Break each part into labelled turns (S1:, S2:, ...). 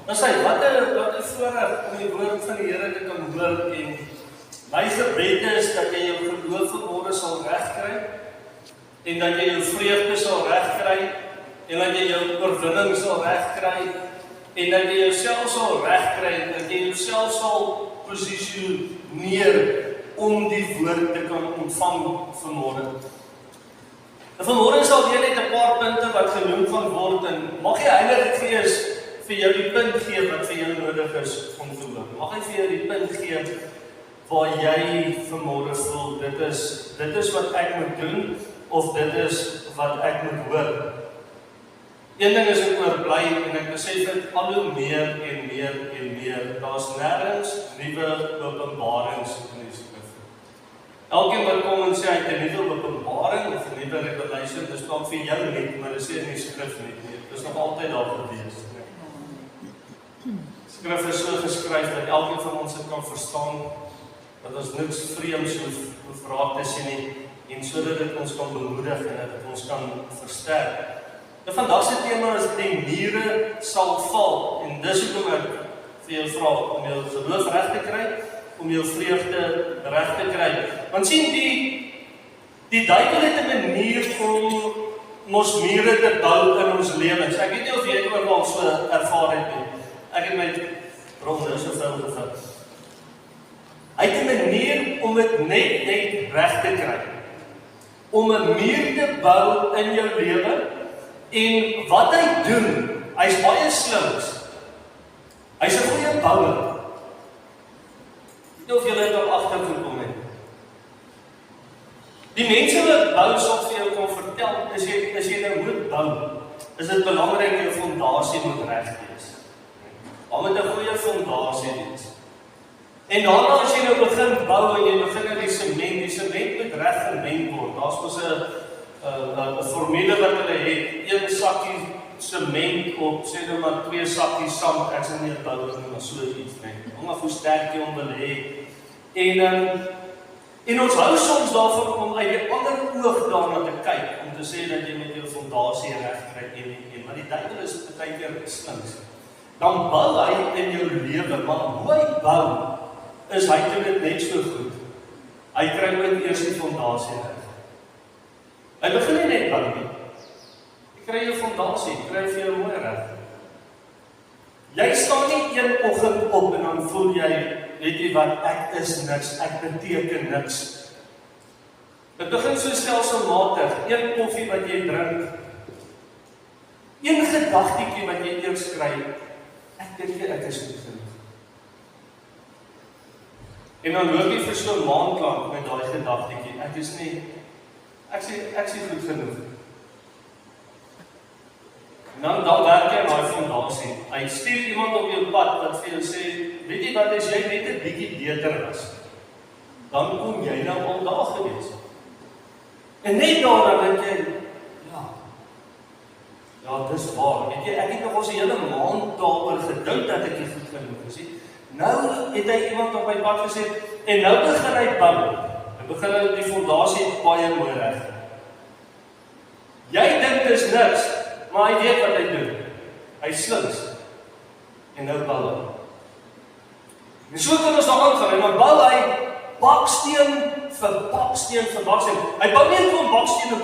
S1: Dan sê, wat 'n voorreg om die woord van die Here te kan hoor en my gebed is dat jy jou geloof vanmôre sal regkry en dat jy jou vreugde sal regkry en dat jy jou oorwinning sal regkry en dat jy jouself sal regkry en dat jy jouself sal posisioneer om die woord te kan ontvang vanmôre. En vanmôre is al weer net 'n paar punte wat genoem van word en mag die Heilige Gees vir jou die punt gee wat vir jou nodig is om te hoor. Mag hy vir jou die punt gee waar jy vanmôre voel, dit is wat ek moet doen of dit is wat ek moet hoor. Een ding is ek oorbly en ek besef dit al hoe meer en meer en meer. Daar's nêrens nuwe openbarings in die skrif. Elkeen wat kom en sê hy het 'n nuwe openbaring of 'n nuwe revelation, dis dalk vir jou net, maar dit sê in die skrif net nie. Dit is nog altyd daar gewees. Skrif is so geskryf dat elkeen van ons dit kan verstaan, dat ons niks vreemds hoef raak te sien nie, en sodat dit ons kan bemoedig en dat dit ons kan versterk. En vandag se tema is die mure sal val, en dis hoekom ek vir jou vra om jou geloof reg te kry, om jou vreugde reg te kry. Want sien, die duiwel het 'n manier om ons mure te bou in ons lewens. Ek weet nie of jy ook al so ervaar het nie. Ek het my ronde so veel gevat. Hy het 'n manier om dit net reg te kry. Om 'n muur te bou in jou lewe. En wat hy doen, hy's baie slim. Hy's 'n goeie bouer. Ek weet nie of julle dit al agtergekom het. Die mense wat bou sal vir jou kan vertel, as jy nou moet bou, is dit belangrik jou fondasie moet reg wees. Al met 'n goeie fondasie wees. En daarna as jy nou begin bou en jy begin met die sement moet reg gemeng word. Daar's mos 'n formule wat hulle het, 1 sakkie sement op, sê nou maar 2 sakkies sand, ek sê nie 'n bouer nie, maar so iets nie. Hang af hoe sterk jy hom wil hê. En ons hou soms daarvan om uit 'n ander oog daarna te kyk, om te sê dat jy met jou fondasie reg kry en maar die duiwel is baie keer slim. Dan bou hy in jou lewe, maar hoe hy bou, is hy doen dit net so goed. Hy kry ook eers die fondasie reg. Hy begin nie net bou nie. Jy kry jou fondasie, kry vir jou mooi reg. Jy staan nie een oggend op en dan voel jy, weet jy wat, ek is niks, ek beteken niks. Dit begin so stelselmatig, 1 koffie wat jy drink, 1 gedagtetjie wat jy eers kry, ek dink ek is goed genoeg. En dan loop jy vir so 'n maand lank met daai gedagtetjie, ek sê goed genoeg. En dan werk jy aan daai fondasie. Hy stuur iemand op jou pad wat vir jou sê, weet jy wat, as jy net 'n bietjie beter was, dan kom jy nou al daar gewees. En net daarna dink jy, ja, dis waar. Weet jy, ek het nog ons 'n hele maand daaroor gedink dat ek nie goed genoeg is nie. Nou het hy iemand op my pad gesê, en nou begin hy bou. Hy begin die fondasie baie mooi reg. Jy dink dis niks, maar hy weet wat hy doen. Hy slinks. En nou bou hy. En so kan ons daar aangaan, maar bou hy baksteen vir baksteen vir baksteen. Hy bou nie net baksteen op.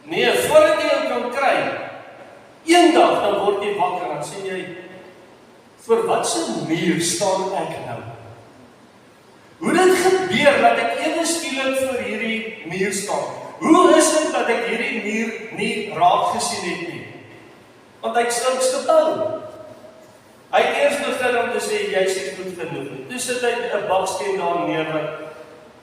S1: Nee, voordat jy hom kan kry, eendag dan word jy wakker en sê jy, vir wat se muur staan ek nou? Hoe dit gebeur dat ek ewe skielik vir hierdie muur staan? Hoe is dit dat ek hierdie muur nie raak gesien het nie? Want ek slinks gebou. Hy het eers begin om te sê, jy is nie goed genoeg nie. Toe sit hy 'n baksteen daar neer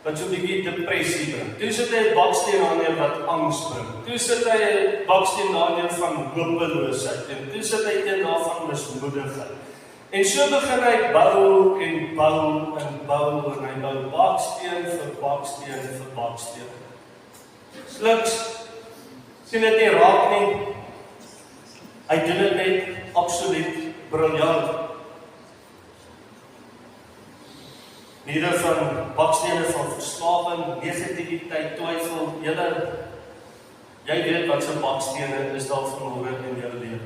S1: wat so 'n bietjie depressie bring. Toe sit hy 'n baksteen daar neer wat angs bring. Toe sit hy 'n baksteen daar neer van hopeloosheid. En toe sit hy een daarvan mismoedigheid. En so begin hy bou en bou en bou en hy bou baksteen vir baksteen vir baksteen. Sliks, sien dit nie raak nie. Hy doen dit net absoluut briljant. Mure van bakstene van verslawing, negativiteit, twyfel, jy weet wat se bakstene is daar vanmôre in jou lewe.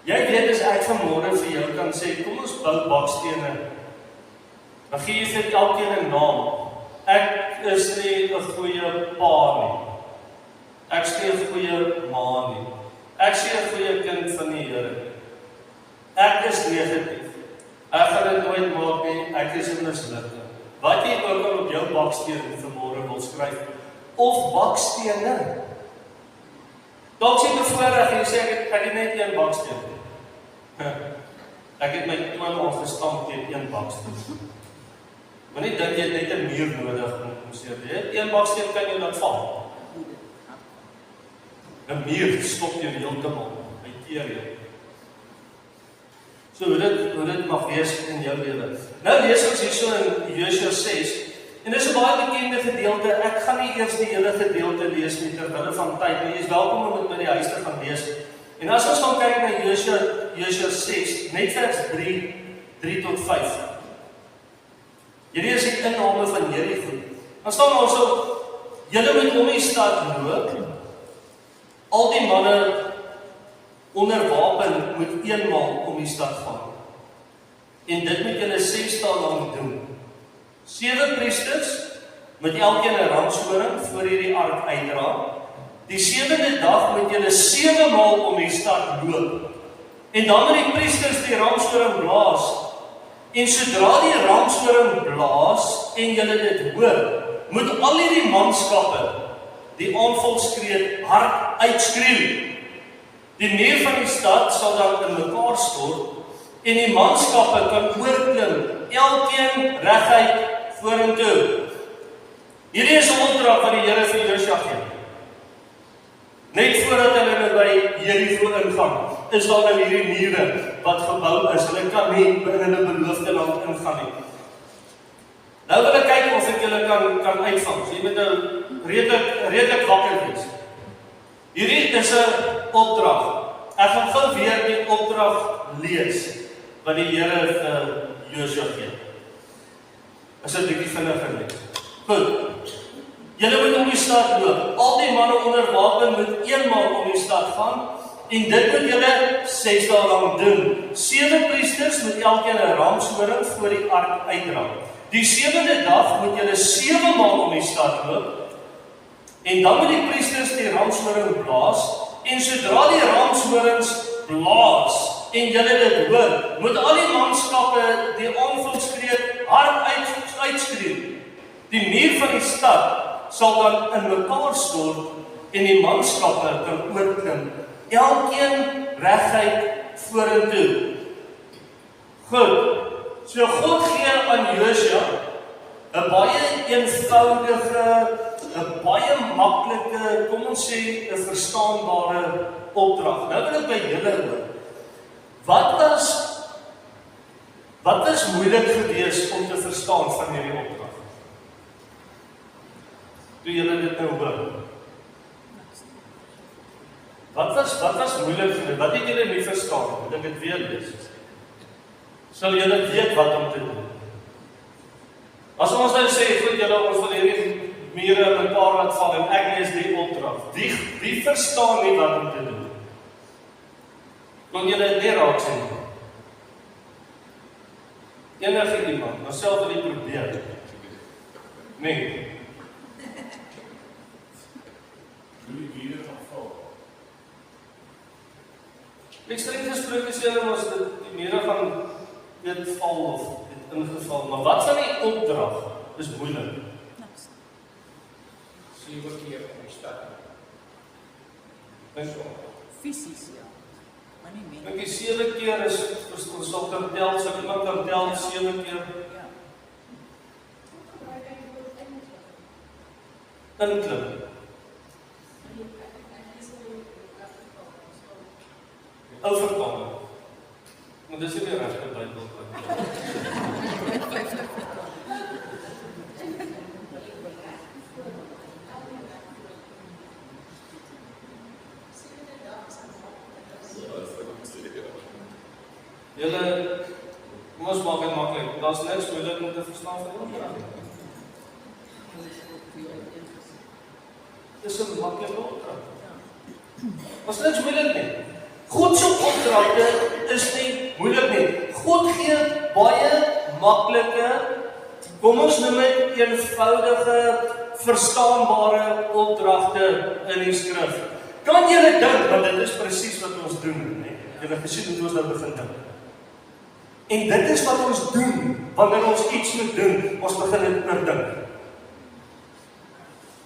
S1: Jy weet as ek vanmôre vir jou kan sê, kom ons bou bakstene. Dan gee jy vir elkeen 'n naam. Ek is nie 'n goeie pa nie. Ek is nie 'n goeie ma nie. Ek is nie 'n goeie kind van die Here. Ek is negatief. Ek gaan dit nooit maak nie. Ek is 'n mislukking. Wat jy ook al op jou baksteen vanmôre wil skryf, of bakstene. Dalk sê jy bevoorreg en jy sê ek het net een baksteen. Ek het my toon afgestamp teen een baksteen. Maar nie dink jy het net 'n muur nodig om sê, een baksteen kan jy laat val. 'n muur stop jou heeltemal, hy teer jou. So hoe dit mag wees in jou lewe. Nou lees ons hierso in Josua 6, en dis 'n baie bekende gedeelte. Ek gaan nie eers die hele gedeelte lees nie ter wille van tyd nie. Jy is welkom om dit by die huis te gaan lees. En as ons gaan kyk na Josua 6, net vers 3 tot 5. Hierdie is die inname van Jerigo. Dan staan also, julle moet om die stad loop. Al die manne onder wapen moet eenmaal om die stad gaan. En dit moet julle 6 dae lank doen. 7 priesters met elkeen 'n ramshoring voor hierdie ark uitdra. Die 7de dag moet julle 7 maal om die stad loop. En dan moet die priesters die ramshoring blaas. En sodra die ramshoring blaas en julle dit hoor, moet al hierdie manskappe die aanvalskreet hard uitskreeu. Die muur van die stad sal dan in mekaar stort en die manskappe kan oorklim, elkeen reguit vorentoe. Hierdie is 'n opdrag wat die Here vir Josua gee. Net voordat hulle by Jerigo ingaan, is daar nou hierdie mure wat gebou is. Hulle kan nie in 'n beloofde land ingaan nie. Nou wil ek kyk of ek julle kan uitvang. So jy moet nou redelik wakker wees. Hierdie is 'n opdrag. Ek gaan gou weer die opdrag lees wat die Here vir Josua gee. Is 'n bietjie vinniger lees. Goed. Julle moet om die stad loop. Al die manne onder wapen moet eenmaal om die stad gaan en dit moet julle 6 dae lank doen. 7 priesters moet elkeen 'n ramshoring voor die ark uitdra. Die 7de dag moet julle 7 maal om die stad loop. En dan moet die priesters die ramshoring blaas en sodra die ramshorings blaas en julle dit hoor, moet al die manskappe die aanvalskreet hard uitskreeu. Die muur van die stad sal dan in mekaar stort en die manskappe kan oorklim, elkeen reguit vorentoe. Goed, so God gee aan Josua 'n baie eenvoudige, 'n baie maklike, kom ons sê 'n verstaanbare opdrag. Nou wil ek by julle hoor. Wat was moeilik geweest om te verstaan van hierdie opdrag? Toe julle dit nou hoor. Wat was moeilik geweest? Wat het julle nie verstaan nie? Moet ek dit weer lees? Sal julle weet wat om te doen? As ons nou sê, goed julle ons wil hierdie mure in mekaar laat val en ek lees die opdrag. Wie verstaan nie wat om te doen? Kon julle dit nie raak sien? Enige iemand, maar self wil jy probeer. Nee. Ek streng gesproke sê hulle was dit die mure van dit val of dit ingeval, maar wat van die opdrag is moeilik? Sien wat hier op die stad. Dis so. Fisies ja. Maar nie meer. Ek 7 keer is ons sal kan tel, so iemand kan tel 7 keer. Ja. Inklim. Overkomen. Maar dis nie die regte Bybel. Julle moes maak dit maklik. Daar's niks moeilik om te verstaan van opdrag. Dis 'n maklike opdrag. Was niks moeilik nie. God se opdragte is nie moeilik nie. God gee baie maklike, kom ons noem dit eenvoudige, verstaanbare opdragte in die skrif. Kan julle dink, want dit is presies wat ons doen, nee? Julle gesien hoe ons nou begin dink. En dit is wat ons doen, wanneer ons iets moet doen, ons begin dit oordink.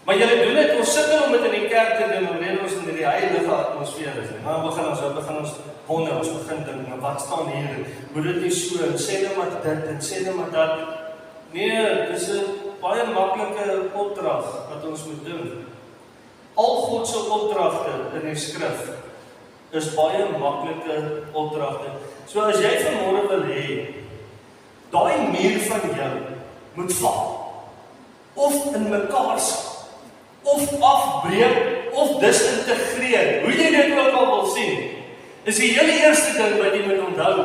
S1: Maar julle doen dit, ons sukkel om dit in die kerk te doen, wanneer ons in die heilige atmosfeer is. Nou begin ons wonder, ons begin dink, maar wat staan hier? Moet dit nie so, en sê nou maar dit, en sê nou maar dat. Nee, dit is 'n baie maklike opdrag wat ons moet doen. Al God se opdragte in die skrif is baie maklike opdragte. So as jy vanmôre wil hê, daai muur van jou moet val, of in mekaar sak, of afbreek, of disintegreer, hoe jy dit ook al wil sien, is die hele eerste ding wat jy moet onthou,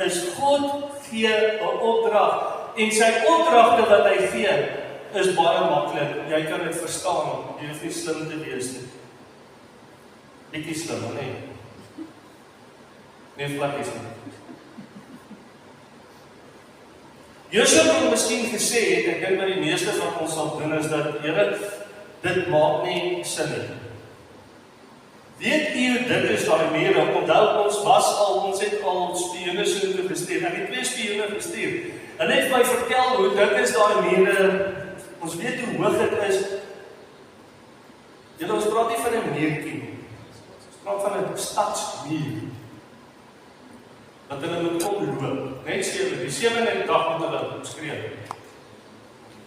S1: is God gee 'n opdrag, en sy opdragte wat hy gee, is baie maklik, jy kan dit verstaan, jy hoef nie slim te wees nie. Bietjie slim, nee. Nee, vlakkies nie. Joshua het miskien gesê, ek dink wat die meeste van ons sal doen, is dat, Here, dit maak nie sin nie. Weet u, dit is daai mure, onthou ons het al spioene so toe gestuur, ek het 2 spioene gestuur, en het my vertel hoe dik is daai mure, ons weet hoe hoog dit is, julle ons praat nie van 'n muurtjie nie, ons praat van 'n stadsmuur, dat hulle moet omloop, net 7, die 7de dag moet hulle skree.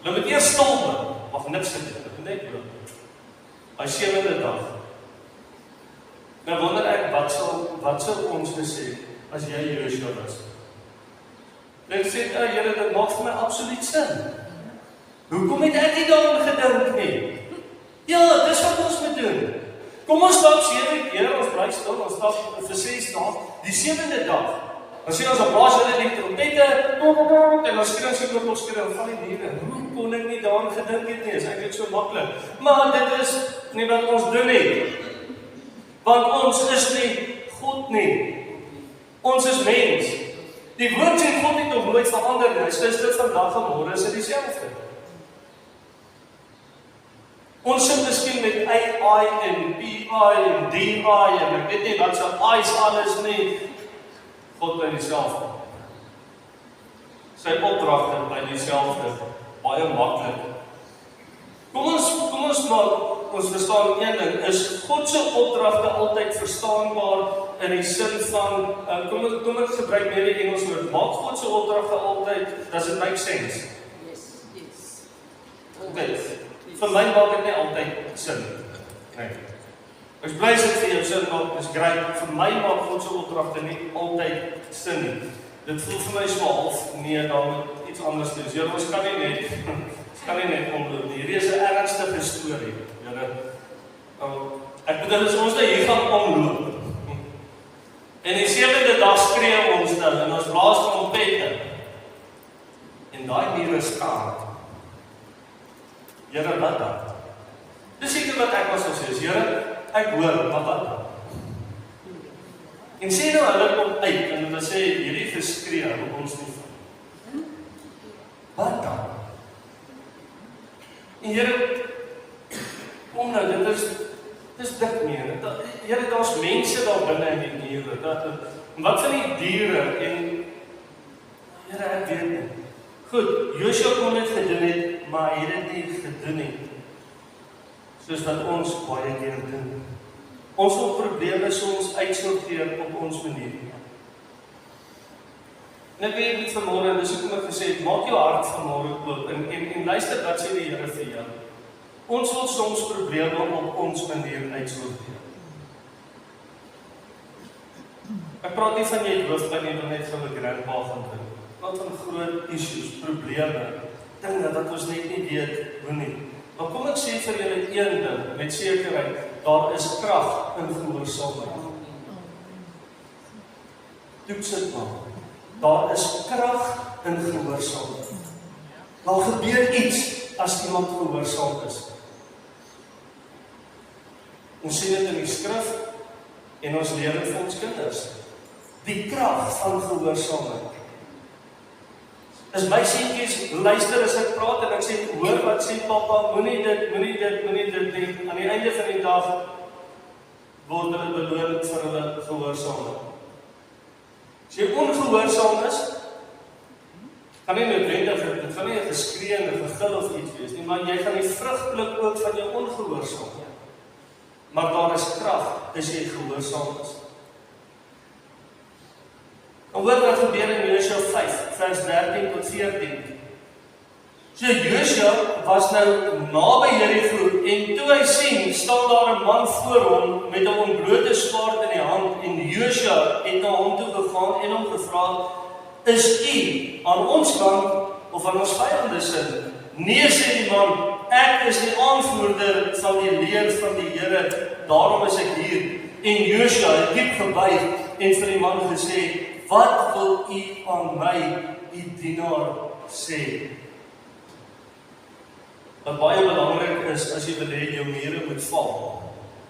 S1: Hulle moet eers stil bly, mag niks gedoen, hulle moet net loop. Hy 7de dag. Nou wonder ek, wat sal ons gesê, as jy Joshua was? Ek sê, Here, dit maak vir my absoluut sin. Hoekom het ek nie daaraan gedink nie? Ja, dis wat ons moet doen. Kom ons stap 7 keer, ons bly stil, ons stap vir 6 dae, die 7de dag. Dan sien ons op plaas hulle die trompette, en ons skree op ons skree, val die diere. Hoe kon ek nie daaraan gedink het nie, is eintlik so maklik. Maar dit is nie wat ons doen nie. Want ons is nie God nie. Ons is mens. Die woord sê God het nog nooit verander nie. Hy sê dit vandag en môre is dit dieselfde. Ons sit miskien met AI en PI en DI en ek weet nie wat se I's alles nie. God bly dieselfde. Sy opdragte bly dieselfde. Baie maklik. Kom ons verstaan een ding, is God se opdragte altyd verstaanbaar in die sin van, kom ek gebruik meer die Engels woord, maak God se opdragte altyd, does it make sense?
S2: Yes.
S1: Okay. Vir my maak dit nie altyd sin. Nee. Ek bly as dit vir jou sin maak, is great. Vir my maak God se opdragte nie altyd sin nie. Dit voel vir my so half, nee, dan moet iets anders doen. Ja, ons kan nie net omloop nie. Hierdie is 'n ernstige storie. Julle, ek bedoel as ons nou hier gaan omloop. En die 7de dag skree ons nou en ons blaas trompette. En daai mure skaak. Here, wat dan? Dis seker wat ek was sê, Here, ek hoor, maar wat dan? En sê nou hulle kom uit en hulle sê hierdie geskree op ons nie van. Wat dan? En Here, kom nou, dit is dik meer. Here, daar's mense daar binne in die mure. Wat van die diere en Here, ek weet nie. Goed, Joshua kon dit gedoen het, maar hy het dit nie gedoen nie. Soos wat ons baie keer doen. Ons wil probleme soms uitsorteer op ons manier. En ek weet nie vanmôre, dis hoekom ek gesê het, maak jou hart vanmôre oop en luister wat sê die Here vir jou. Ons wil soms probleme op ons manier uitsorteer. Ek praat nie van jy het hoofpyn en net vir 'n grandpa gaan doen. Wat van groot issues, probleme, dinge wat ons net nie weet hoe nie. Maar kom ek sê vir julle een ding met sekerheid, daar is krag in gehoorsaamheid. Toets dit maar. Daar is krag in gehoorsaamheid. Daar gebeur iets as iemand gehoorsaam is. Ons sien dit in die skrif, En ons leer dit vir ons kinders. Die krag van gehoorsaamheid. As my seentjies luister as ek praat en ek sê, hoor wat sê pappa, moenie dit nie. Aan die einde van die dag word hulle beloon vir hulle gehoorsaamheid. As jy ongehoorsaam is, gaan nie noodwendig, dit gaan nie 'n geskree en 'n gegil of iets wees nie, maar jy gaan die vrug pluk ook van jou ongehoorsaamheid. Maar daar is krag as jy gehoorsaam is. En hoor wat gebeur in Josua 5, vers 13 tot 14. So Josua was nou naby Jerigo en toe hy sien, staan daar 'n man voor hom met 'n ontblote swaard in die hand en Josua het na hom toe gegaan en hom gevra, is u aan ons kant of aan ons vyande se? Nee, sê die man, ek is die aanvoerder van die leer van die Here, daarom is ek hier. En Josua het diep gebuig en vir die man gesê, wat wil u aan my, u dienaar, sê? Wat baie belangrik is, as jy wil hê jou mure moet val,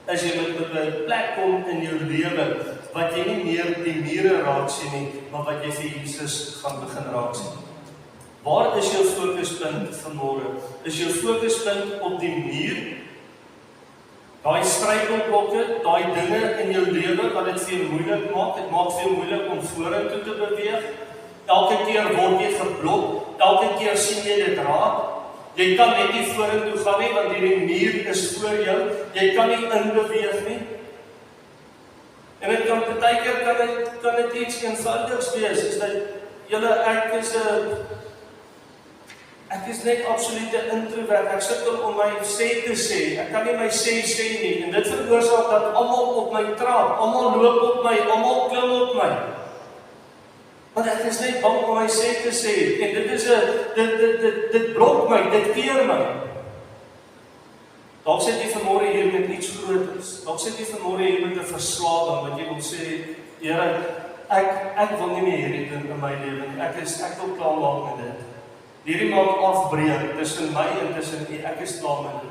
S1: as jy met 'n plek kom in jou lewe, wat jy nie meer die mure raak sien nie, maar wat jy vir Jesus gaan begin raak sien. Waar is jou fokuspunt vanmôre? Is jou fokuspunt op die muur? Daai struikelblokke, daai dinge in jou lewe wat dit vir jou moeilik maak, dit maak vir jou moeilik om vorentoe te beweeg. Elke keer word jy geblok, elke keer sien jy dit raak. Jy kan net nie vorentoe gaan nie, want die muur is voor jou. Jy kan nie inbeweeg nie. En dit kan partykeer kan dit iets eenvoudigs wees, is dat ek is net absolute introvert. Ek sukkel om my sê te sê. Ek kan nie my sê nie. En dit veroorsaak dat almal op my trap, almal loop op my, almal klim op my. Want ek is net bang om my sê te sê. En dit blok my, dit keer my. Dalk sit jy vanmôre hier met iets groters. Dalk sit jy vanmôre hier met 'n verslawing wat jy wil sê, Here, ek wil nie meer hierdie ding in my lewe nie. Ek wil klaar maak met dit. Hierdie maak afbreek tussen my en tussen u. Ek is klaar met dit.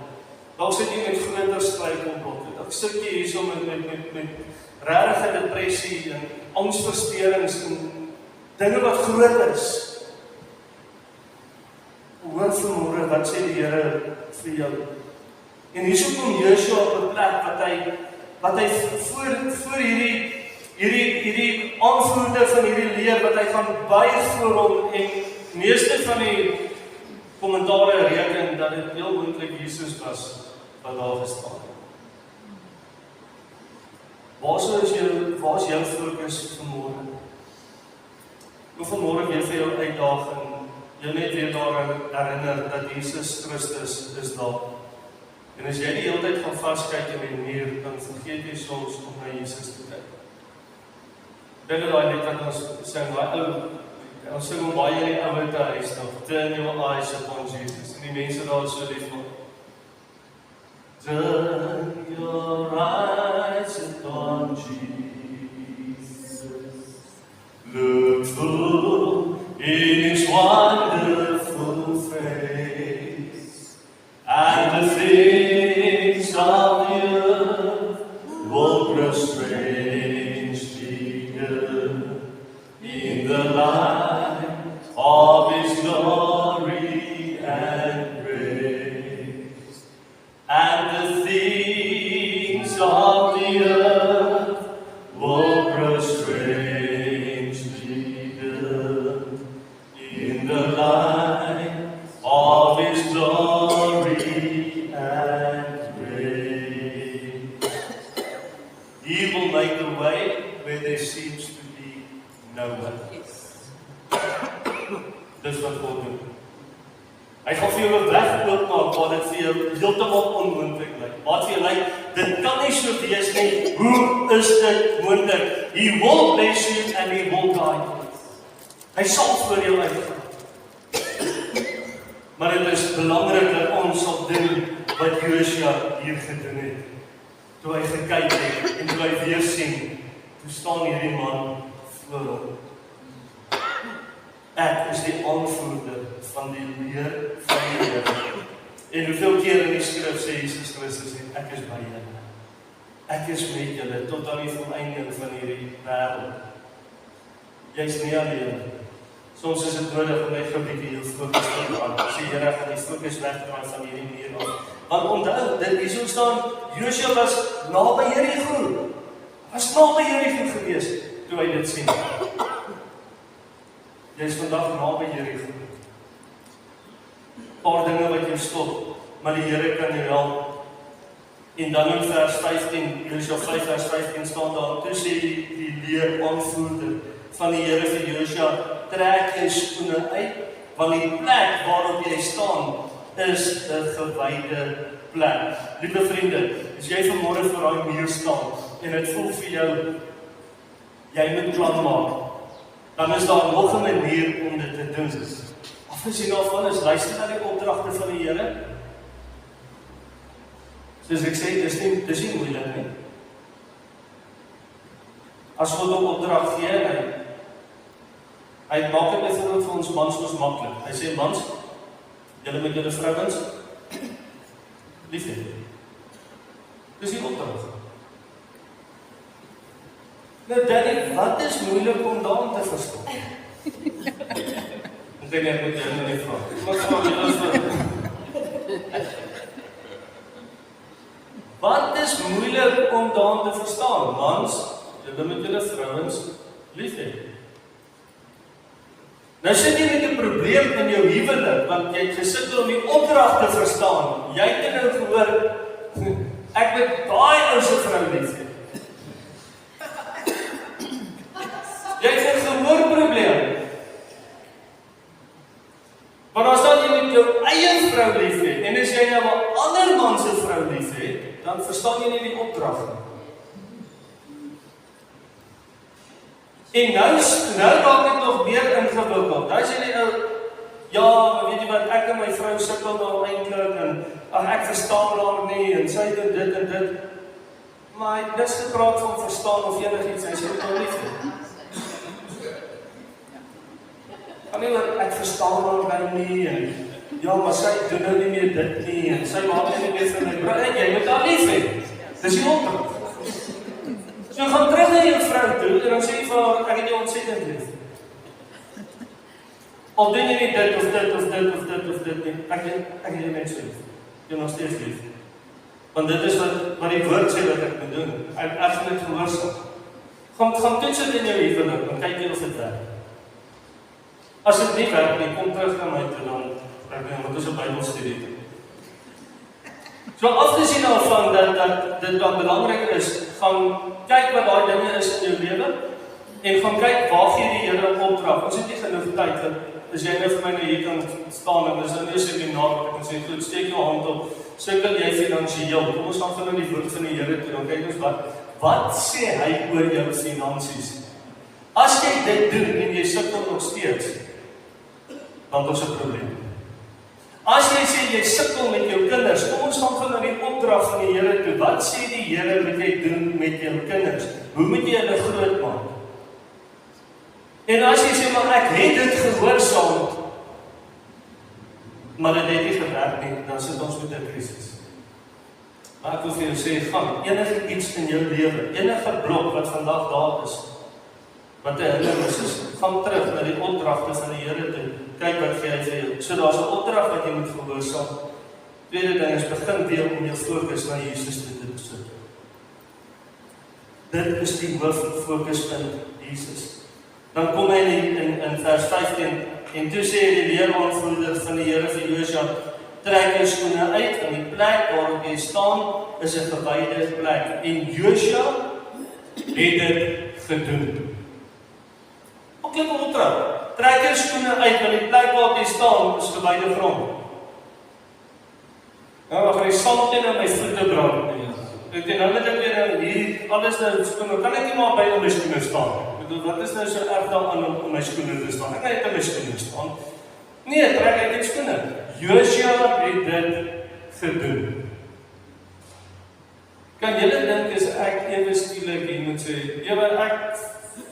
S1: Dalk sit jy met groter struikelblokke. Dalk sit jy hierso met regte depressie en angsversteurings en dinge wat groot is. Hoor vanmôre wat sê die Here vir jou. En hierso kom Josua op 'n plek wat hy voor hierdie aanvoerder van hierdie leer wat hy gaan buig voor hom en meeste van die kommentare reken dat dit heel moontlik Jesus was wat daar gestaan het. Waar is jou fokus vanmôre? Hoe vanmôre weer vir jou uitdaging, jou net weer daaraan herinner dat Jesus Christus is daar. En as jy die hele tyd gaan vaskyk in die muur, dan vergeet jy soms om na Jesus te kyk. Dink aan daai lied wat ons sing, ons sing hom baie in die ouete huis nog, turn your eyes upon Jesus, en die mense daar so lief vir. Turn your eyes upon Jesus, look full in His wonderful face, and the things of the earth will grow strangely in the light of His glory and grace, and the things of the earth will grow strangely in the light of His glory and grace. He will make a way where there seems to be no way. Dis wat God doen. Hy gaan vir jou 'n weg oopmaak waar dit vir jou heeltemal onmoontlik lyk. Wat vir jou lyk, dit kan nie so wees nie. Hoe is dit moontlik? He will bless you and He will guide you. Hy sal vir jou uitgaan. Maar dit is belangrik dat ons sal doen wat Josua hier gedoen het. Toe hy gekyk het en toe hy weer sien, toe staan hierdie man voor hom. Ek is die aanvoerder van die leer van die Here. En hoeveel keer in die skrif sê Jesus Christus, ek is by julle. Ek is met julle tot aan die volëinding van hierdie wêreld. Jy is nie alleen. Soms is dit nodig om net 'n bietjie jou fokus te hou. Sê Here, gaan die fokus wegdraai van hierdie manier af. Want onthou, dit hierso staan, Josua was naby Jerigo. Was naby Jerigo gewees toe hy dit sien. Jy is vandag naby Jerigo. Paar dinge wat jou stop, maar die Here kan jou help. En dan in vers 15, Josua 5 vers 15 staan daar, toe sê die leeraanvoerder van die Here vir Josua, trek jou skoene uit, want die plek waarop jy staan, is 'n gewyde plek. Liewe vriende, as jy vanmôre voor daai muur staan, en dit voel vir jou, jy moet plan maak, dan is daar nog 'n manier om dit te doen. Afgesien daarvan is luister na die opdragte van die Here. Soos ek sê, dis nie moeilik nie. As God 'n opdrag gee, hy maak dit byvoorbeeld vir ons mans mos maklik. Hy sê, mans, julle met julle vrouens lief hê. Dis die opdrag. Nou Danny, wat is moeilik om daarom te verstaan? Ek dink ek moet jou nie vra. Wat vra jy ons vir? Wat is moeilik om daarom te verstaan? Mans, julle met julle vrouens lief hê. Nou sit jy met 'n probleem in jou huwelik, want jy het gesit om die opdrag te verstaan. Jy het nou gehoor, ek moet daai ou se vrou lief hê. Jy het 'n gehoorprobleem. Want as dan jy met jou eie vrou lief hê, en as jy nou 'n ander man se vrou lief hê, dan verstaan jy nie die opdrag nie. En nou raak dit nog meer ingewikkeld. Nou sê die ou, ja, weet jy wat, ek en my vrou sukkel nou eintlik, en ek verstaan haar nie, en sy doen dit en dit. Maar hy het niks gepraat van verstaan of enigiets, hy sê dit nou lief hê. Kan nie dat ek verstaan haar nie, en ja, maar sy doen nou nie meer dit nie, en sy maak nie meer vir my broer, en jy moet haar lief hê. Dis die opdrag. So gaan terug na jou vrou toe, en dan sê jy vir haar, ek het jou ontsettend lief. Al doen jy nie dit of dit of dit of dit of dit nie, ek het jou net so lief. Jy nog steeds lief. Want dit is wat die woord sê wat ek moet doen. Ek gaan dit gehoorsaam. Gaan toets dit in jou huwelik, en kyk jy of dit werk. As dit nie werk nie, kom terug na my toe, dan moet ons 'n Bybelstudie doen. So afgesien daarvan dat dit dan belangrik is, gaan kyk wat daai dinge is in jou lewe, en gaan kyk waar gee die Here 'n opdrag. Ons het nie genoeg tyd, want as jy nou vir my hier kan staan, en dis nou nie 'n seminar wat ek kan sê, goed, steek jou hand op, sukkel jy finansiëel, kom ons gaan van die woord van die Here toe, dan kyk ons wat sê hy oor jou finansies. As jy dit doen, en jy sukkel nog steeds, dan is 'n probleem. As jy sê jy sukkel met jou kinders, kom ons gaan na die opdrag van die Here toe. Wat sê die Here moet jy doen met jou kinders? Hoe moet jy hulle grootmaak? En as jy sê, maar ek het dit gehoorsaam, maar dit het nie gewerk nie, dan sit ons met 'n krisis. Maar ek wil vir jou sê, gaan enige iets in jou lewe, enige blok wat vandag daar is, wat 'n hindernis is, gaan terug na die opdragte van die Here toe. Kyk wat gee hy vir jou. So daar's 'n opdrag wat jy moet gehoorsaam. Tweede ding is, begin weer om jou fokus na Jesus te sit. Dit is die hooffokuspunt, Jesus. Dan kom hy in vers 15, en toe sê die leeraanvoerder van die Here vir Josua, trek jou skoene uit, en die plek waarop jy staan, is 'n gewyde plek. En Josua het dit gedoen. Ook 'n opdrag. Trek jou skoene uit, want die plek waarop jy staan is gewyde grond. Nou, maar gaan die sand in my voete brand. Ek dink nou met ek weer hier, alles nou skoene, kan ek nie maar by my skoene staan. Ek bedoel, wat is nou so erg daaraan om my skoene te staan? Ek kan net by my skoene staan. Nee, trek uit die skoene. Josua het dit gedoen. Kan julle dink as ek ewe skielik hier moet sê,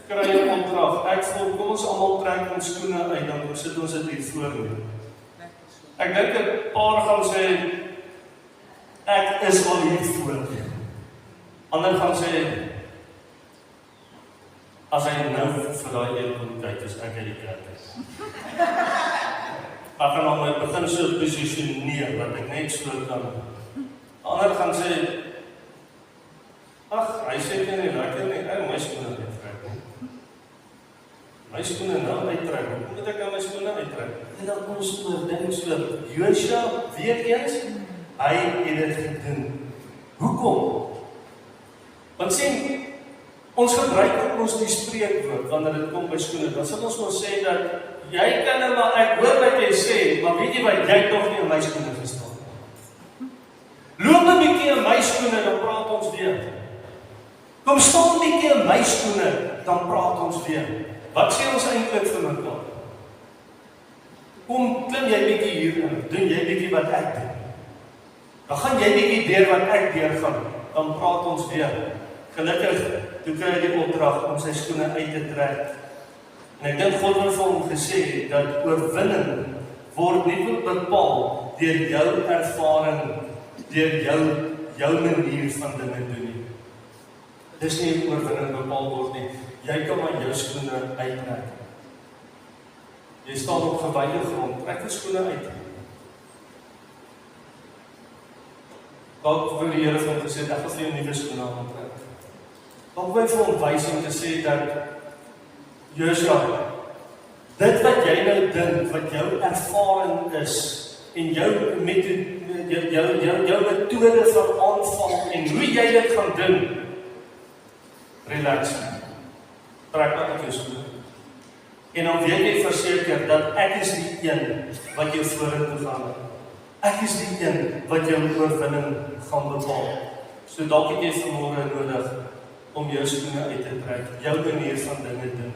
S1: ek kry 'n opdrag, ek voel, kom ons almal trek ons skoene uit, dan sit ons dit hier voor nie. Ek dink 'n paar gaan sê, ek is al hier voor. Ander gaan sê, as hy nou vir daai een kom kyk, is ek uit die kerk is. Ek gaan al my begin so posisioneer, dat ek net so kan. Ander gaan sê, ag, hy sê nie lekker nie, my skoene uittrek nie. My skoene nou uittrek, hoe moet ek nou my skoene uittrek? En dan kom ons dink so, Josua weet eens, hy het dit gedoen. Hoekom? Want sien, ons gebruik ook ons die spreekwoord, wanneer dit kom by skoene, dan sal ons maar sê dat, jy kan nou maar, ek hoor wat jy sê, maar weet jy wat, jy het nog nie in my skoene gestaan. Loop 'n bietjie in my skoene, dan praat ons weer. Kom staan 'n bietjie in my skoene, dan praat ons weer. Wat sê ons eintlik vir mekaar? Kom, klim jy bietjie hierin, doen jy bietjie wat ek doen. Dan gaan jy bietjie deur wat ek deurgaan, dan praat ons weer. Gelukkig, toe kry hy die opdrag om sy skoene uit te trek. En ek dink God het vir hom gesê, dat oorwinning word nie bepaal deur jou ervaring, deur jou manier van dinge doen nie. Dis nie oorwinning bepaal word nie. Jy kan maar jou skoene uittrek. Jy staan op gewyde grond, trek jou skoene uit. Dalk wil die Here vir hom gesê, ek gaan vir jou nuwe skoene aantrek. Dalk wil hy vir hom wys om te sê dat, Josua, dit wat jy nou dink, wat jou ervaring is, en jou metode van aanval, en hoe jy dit gaan doen, relax. Trek maar uit jou skoene. En dan weet jy verseker dat ek is die een wat jou vorentoe gaan. Ek is die een wat jou oorwinning gaan bepaal. So dalk het jy vanmôre nodig om jou skoene uit te trek, jou manier van dinge doen.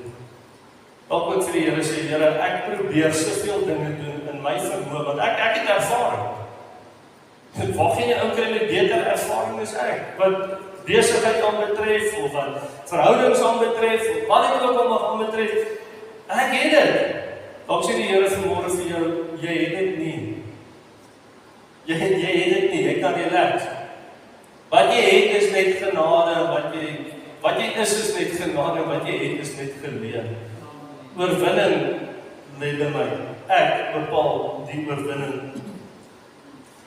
S1: Dalk moet vir die Here sê, Here, ek probeer soveel dinge doen in my vermoë, want ek het ervaring. Waar gaan jy ou kry met beter ervaring as ek? Wat besigheid aan betref, of wat verhoudings aan betref, of wat dit ook al aan betref, ek het dit. Dalk sê die Here vanmôre vir jou, jy het dit nie. Jy het dit nie, jy kan relax. Wat jy het is net genade, wat jy is net genade, wat jy het is net geleer. Oorwinning lê by my. Ek bepaal die oorwinning.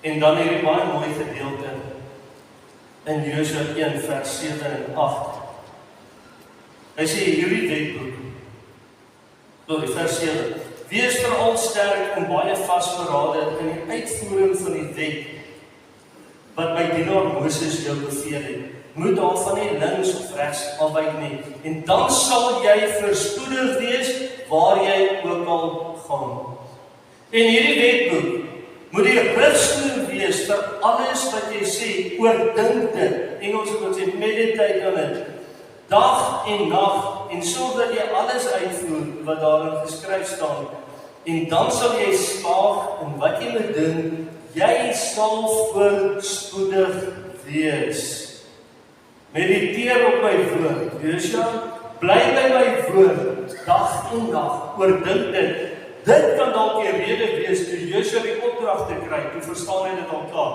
S1: En dan hierdie baie mooi gedeelte in Josua 1 vers 7 en 8. Hy sê hierdie wetboek, vers 7, wees veral sterk en baie vasberade in die uitvoering van die wet, wat my dienaar Moses jou beveel het. Moet daarvan nie links of regs afwyk nie, en dan sal jy voorspoedig wees, waar jy ook al gaan. En hierdie wetboek moet die rigtsnoer wees vir alles wat jy sê, oordink dit, Engels het sê, meditate on dit, dag en nag, en sorg dat jy alles uitvoer wat daarin geskryf staan, en dan sal jy slaag in wat jy moet doen, jy sal voorspoedig wees. Mediteer op my woord, Josua, bly by my woord, dag en dag, oordink dit. Dit kan dalk die rede wees, toe Josua die opdrag te kry, toe verstaan hy dit al klaar.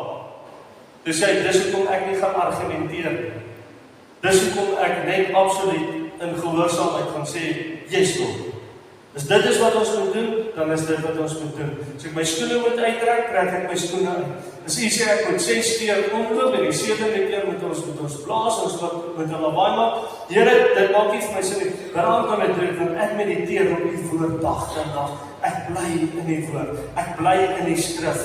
S1: Toe sê hy, dis hoekom ek nie gaan argumenteer. Dis hoekom ek net absoluut in gehoorsaamheid gaan sê, yes Lord. As dit is wat ons moet doen, dan is dit wat ons moet doen. As ek my skoene moet uittrek, trek ek my skoene uit. As hy sê ek moet 6 keer omloop, en die 7de keer moet ons blaas, ons moet 'n lawaai maak. Here, dit maak nie vir my sin nie. Waarom kan ek dit doen? Ek mediteer op die woord dag en dag. Ek bly in die woord. Ek bly in die skrif.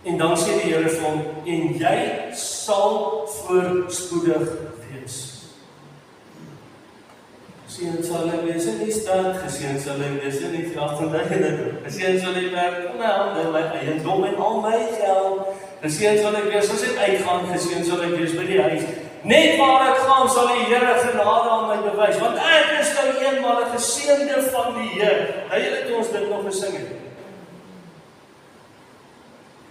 S1: En dan sê die Here vir hom, en jy sal voorspoedig wees. Geseën sal hy wees in die stad, geseën sal hy wees in die grafstede, geseën sal hy werk aan my eiendom en al my geld, geseën sal hy wees as ek uitgaan, geseën sal hy wees by die huis. Net waar ek gaan, sal die Here genade aan my bewys, want ek is nou eenmaal 'n geseënde van die Here. Hy het ons dit nog gesing het.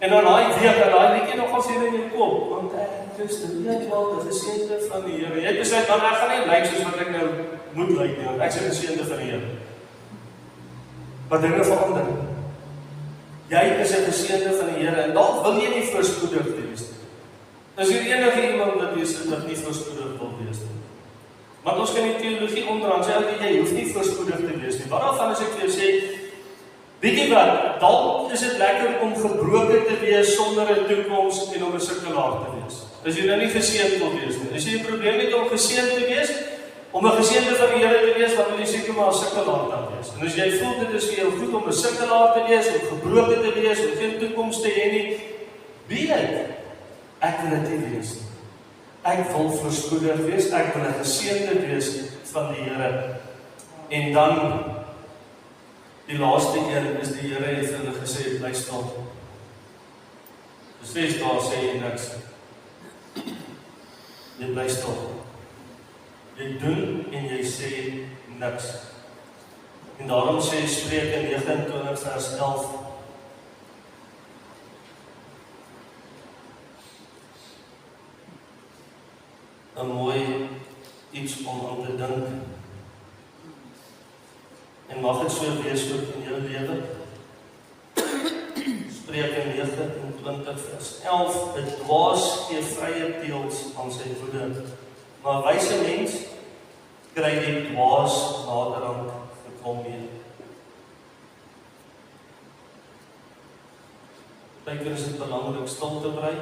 S1: En dan daai week, en daai liedjie nog as hier in jou kop, want ek is eenmaal 'n geseënde van die Here. Jy het besluit, dan ek gaan nie lyk soos wat ek nou moet lyk nie, want ek is 'n geseënde van die Here. Maar dinge verander. Jy is 'n geseënde van die Here, en dalk wil jy nie voorspoedig wees nie. Is hier enige iemand wat nie voorspoedig wil wees nie? Want ons kan die teologie onderaan sê, jy hoef nie voorspoedig te wees nie. Waarvan as ek vir jou sê, weet jy wat, dalk is dit lekker om gebroken te wees sonder 'n toekoms en om 'n sukkelaar te wees. As jy nou nie geseënd wil wees nie. As jy 'n probleem het om geseënd te wees, om 'n geseënde van die Here te wees, dan wil jy seker maar 'n sukkelaar kan wees. En as jy voel dit is vir jou goed om 'n sukkelaar te wees, om gebroken te wees, om geen toekoms te hê nie, weet ek wil dit nie wees nie. Ek wil voorspoedig wees, ek wil 'n geseënde wees van die Here. En dan die laaste een is die Here het hulle gesê, bly stil. Dus 6 dae sê jy niks. Jy bly stil. Jy doen en jy sê niks. En daarom sê Spreuke 29 vers 11. Een mooi iets om aan te dink. En mag het so wees ook in jou lewe. Spreuke 29 vers 11. 'n dwaas gee vrye teels aan sy woede, maar 'n wyse mens kry die dwaas naderhand gekalmeer. Partykeer is dit belangrik stil te bly,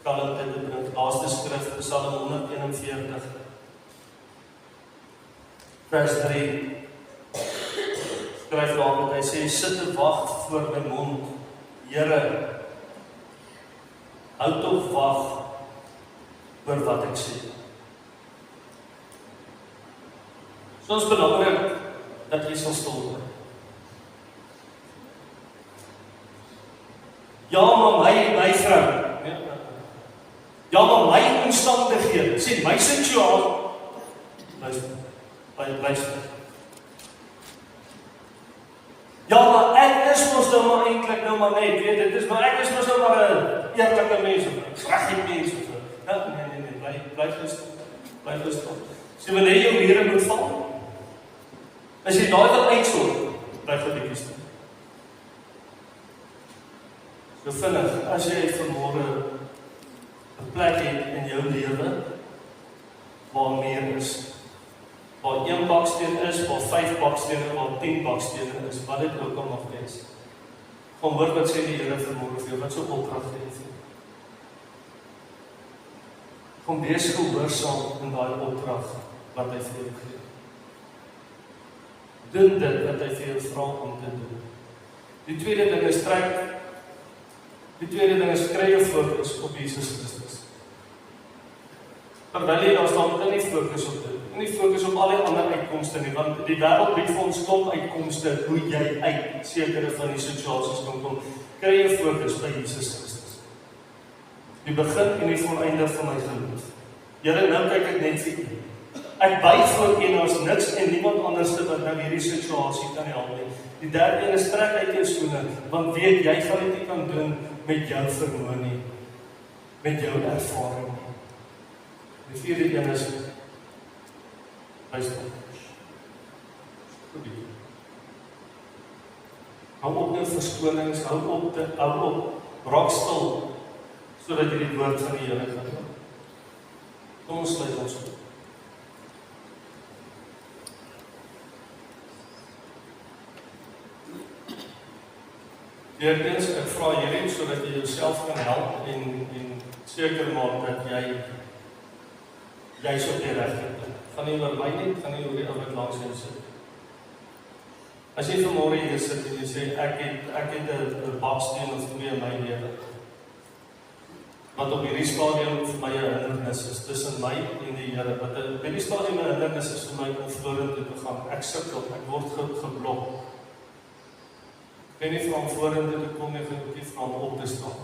S1: kalmte te bring. Laaste skrif, Psalm 141 vers 3. Skryf daar, hy sê, sit te wag voor my mond, Here, hou tog wag oor wat ek sê. So is belangrik dat jy sal stil bly. Ja, maar my vrou, ja, maar my omstandighede, sê my situasie, luister. Ja, maar ek is mos nou maar eintlik nou maar net, weet dit is, maar ek is mos nou maar 'n eerlike mens of 'n regte mens of nee, bly rustig. Sê wanneer jou mure moet val, as jy daai wil uitsort, bly bietjie stil. So vinnig, as jy vanmôre 'n plek het in jou lewe waar meer is, waar 1 baksteen is, waar 5 bakstene, waar 10 bakstene is, wat dit ook al mag wees. Kom hoor wat sê die Here vanmôre vir jou, wat so opdrag gee vir jou. Kom wees gehoorsaam in daai opdrag wat hy vir jou gee. Doen dit wat hy vir jou vra om te doen. Die tweede ding is kry jou fokus op Jesus Christus. Terwyl jy daar staan, kan nie fokus op dit. Nie fokus op al die ander uitkomste nie, want die wêreld bied vir ons klomp uitkomste hoe jy uit sekere van die situasies kan kom. Kry jou fokus by Jesus Christus. Die begin en die volleinde van my geloof. Here, nou kyk ek net vir U. Ek buig voor U, daar's niks en niemand anders wat nou hierdie situasie kan help nie. Die derde een is trek uit jou skoene, want weet jy gaan dit nie kan doen met jou vermoë nie, met jou ervaring nie. Die vierde een is luister. Hou op nou verskonings, hou op, raak stil, sodat jy die woord van die Here kan hoor. Kom ons sluit ons op. Eerstens, ek vra hierdie sodat jy jouself kan help en seker maak dat jy so die regte plek. Gaan nie oor my nie, gaan nie oor die ou wat langs jou sit. As jy vanmôre hier sit en jy sê ek het 'n baksteen of 2 in my lewe wat op hierdie stadium vir my 'n hindernis is tussen my en die Here, wat op hierdie stadium 'n hindernis is vir my om vorentoe te gaan. Ek sukkel, ek word geblok. Ek nie van vorentoe te kom nie, ek nie van op te staan.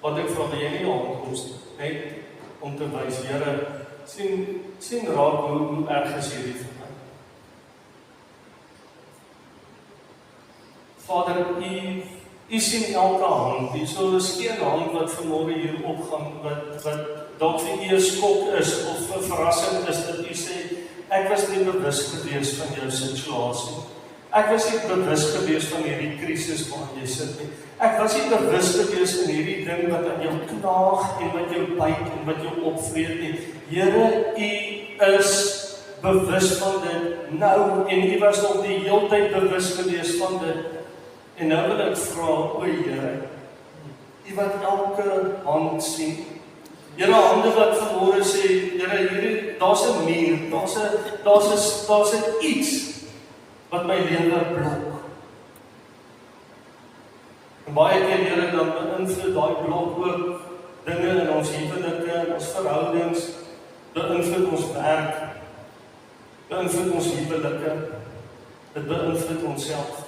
S1: Wat ek vra, wil jy nie aankoms net om te wys, Here, sien raak hoe erg is hierdie vir my. Vader, U sien elke hand, hier is geen hand wat vanmôre hier opgaan, wat dalk vir U 'n skok is, of 'n verrassing is, dat U sê, ek was nie bewus gewees van jou situasie. Ek was nie bewus gewees van hierdie krisis waarin jy sit nie. Ek was nie bewus gewees in hierdie ding wat aan jou knaag en wat jou byt en wat jou opvreet nie. Here, U is bewus van dit nou en U was nog die hele tyd bewus gewees van dit. En nou wil ek vra, o Here, U wat elke hand sien. Here, hande wat vanmôre sê, Here, daar's 'n muur, daar's 'n iets wat my lewe blok. En baie keer, Here, dan beïnvloed daai blok ook dinge in ons huwelike, in ons verhoudings, beïnvloed ons werk, beïnvloed ons huwelike, dit beïnvloed onsself.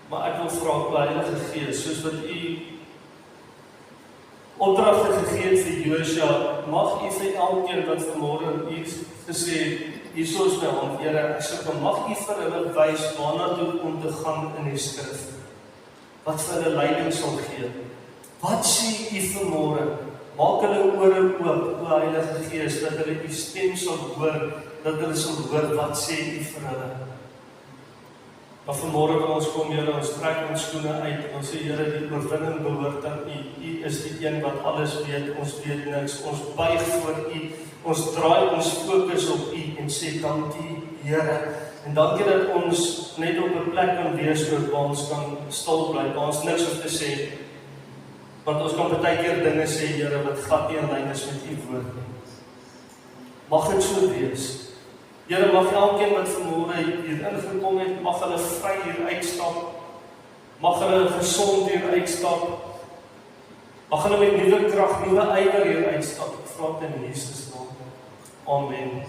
S1: Maar ek wil vra, Heilige Gees, soos wat U opdragte gegee het vir Josua, mag U vir elkeen wat vanmôre hier gesê, hierso is my hand, Here, ek sê, mag U vir hulle wys waarna toe om te gaan in die skrif, wat vir hulle leiding sal gee. Wat sê U vanmôre? Maak hulle ore oop, o Heilige Gees, dat hulle U stem sal hoor, dat hulle sal hoor, wat sê U vir hulle? Maar vanmôre kan ons kom, Here, ons trek ons skoene uit, ons sê, Here, die oorwinning behoort aan U. U is die een wat alles weet, ons weet niks, ons buig voor U, ons draai ons fokus op U en sê, dankie, Here. En dankie dat ons net op 'n plek kan wees waar ons kan stil bly, waar ons niks hoef te sê. Want ons kan baie keer dinge sê, Here, wat glad nie in lyn is met U woord nie. Mag dit so wees. Here, mag elkeen wat vanmôre hier ingekom het, mag hulle vry hier uitstap, mag hulle gesond hier uitstap, mag hulle met nuwe krag, nuwe ywer hier uitstap, vra dit in Jesus naam. Amen.